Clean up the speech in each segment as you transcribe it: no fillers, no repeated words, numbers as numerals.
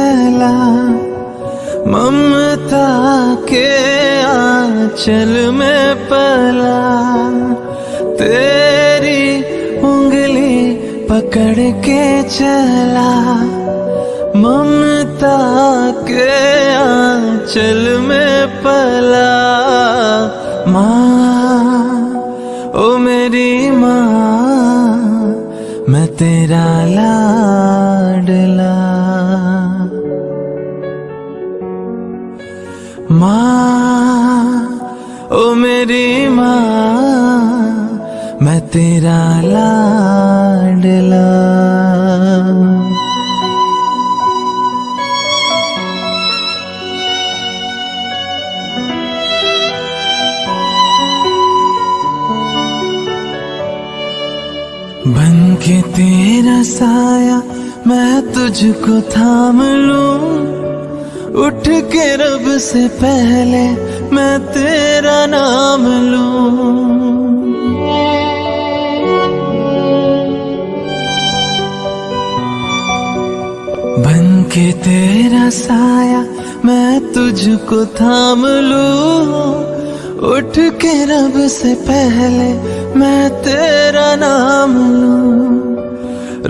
चला, ममता के आंचल में पला, तेरी उंगली पकड़ के चला, ममता के आंचल में पला। माँ ओ मेरी माँ, मैं तेरा लाडला। माँ ओ मेरी माँ, मैं तेरा लाडला। बन के तेरा साया मैं तुझको थाम लूं, उठ के रब से पहले मैं तेरा नाम लूं। बन के तेरा साया मैं तुझको थाम लूं, उठ के रब से पहले मैं तेरा नाम लूं।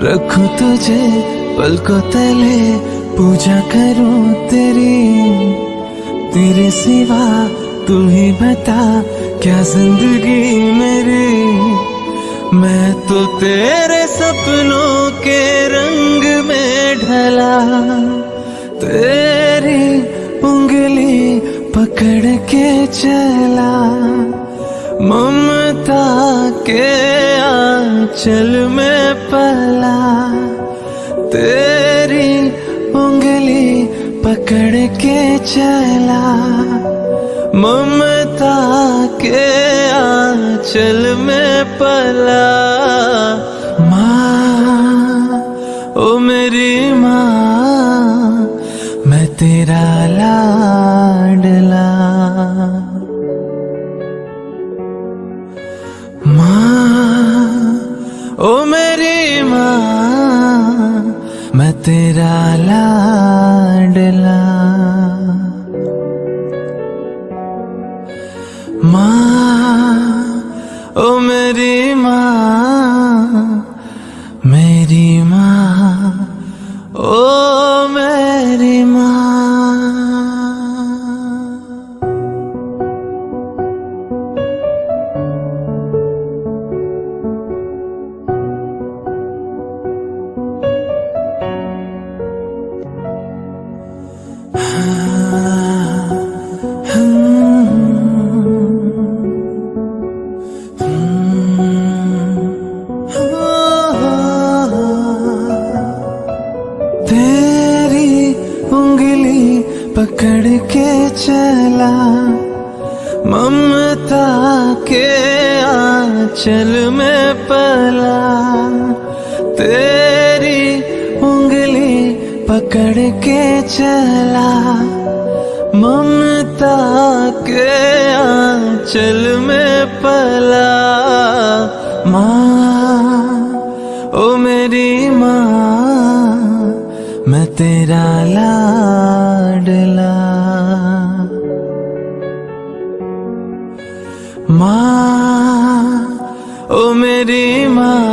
रखूं तुझे पलकों तले, पूजा करूं तेरी, तेरे सिवा तू ही बता क्या जिंदगी मेरी। मैं तो तेरे सपनों के रंग में ढला, तेरी उंगली पकड़ के चला, ममता के आंचल में पला, तेरी उंगली पकड़ के चला, ममता के आंचल में पला। माँ ओ मेरी माँ, मैं तेरा लाडला। माँ ओ मेरी माँ, मैं तेरा लाडला। माँ ओ मेरी माँ, मेरी माँ ओ मेरी माँ। तेरी उंगली पकड़ के चला, ममता के आंचल में पला, तेरी उंगली पकड़ के चला, ममता के आंचल में पला। माँ ओ मेरी माँ, मैं तेरा लाडला। माँ ओ मेरी माँ,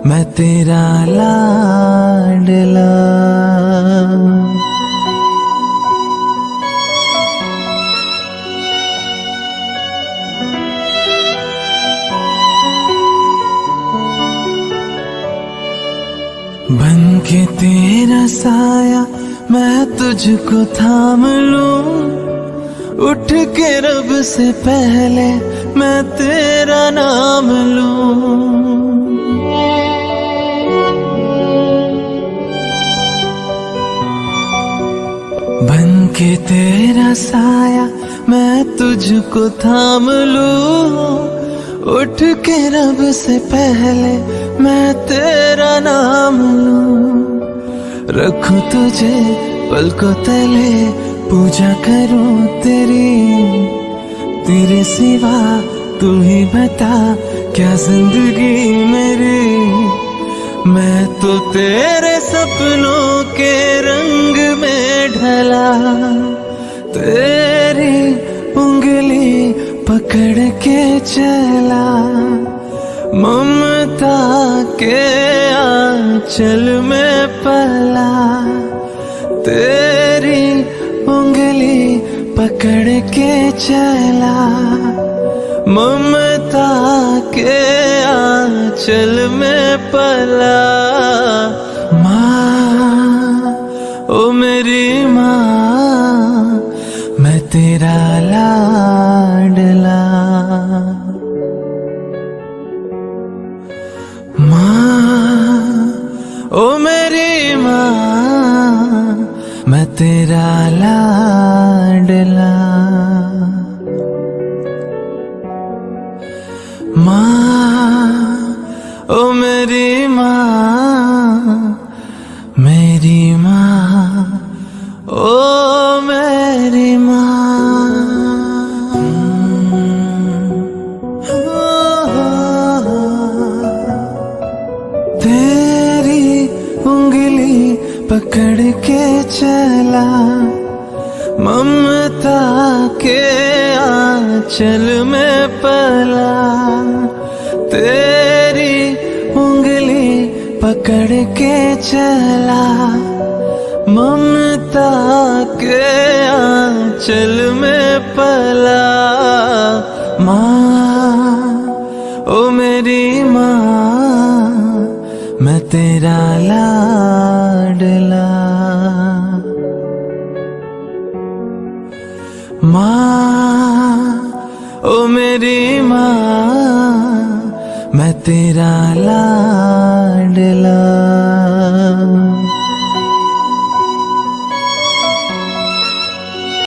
मैं तेरा लाडला। बन के तेरा साया मैं तुझको थाम लूं, उठ के रब से पहले मैं तेरा नाम लूं। बन के तेरा साया मैं तुझको थाम लूं, उठ के रब से पहले मैं तेरा नाम लूं। रखूं तुझे पलकों तले, पूजा करूं तेरी, तेरे सिवा तू ही बता क्या जिंदगी मेरी। मैं तो तेरे सपनों के पकड़ के चला, ममता के आंचल में पला, तेरी उंगली पकड़ के चला, ममता के आंचल में पला। माँ ओ मेरी माँ, मैं तेरा लाडला। माँ ओ मेरी माँ, मैं तेरा लाडला। माँ ओ मेरी माँ, मेरी माँ, ओ मेरी माँ। तेरी उंगली पकड़ के चला, ममता के आंचल में पला, तेरी उंगली पकड़ के चला, ममता के आंचल में पला। माँ ओ मेरी माँ, मैं तेरा लाडला। माँ ओ मेरी माँ, मैं तेरा लाडला।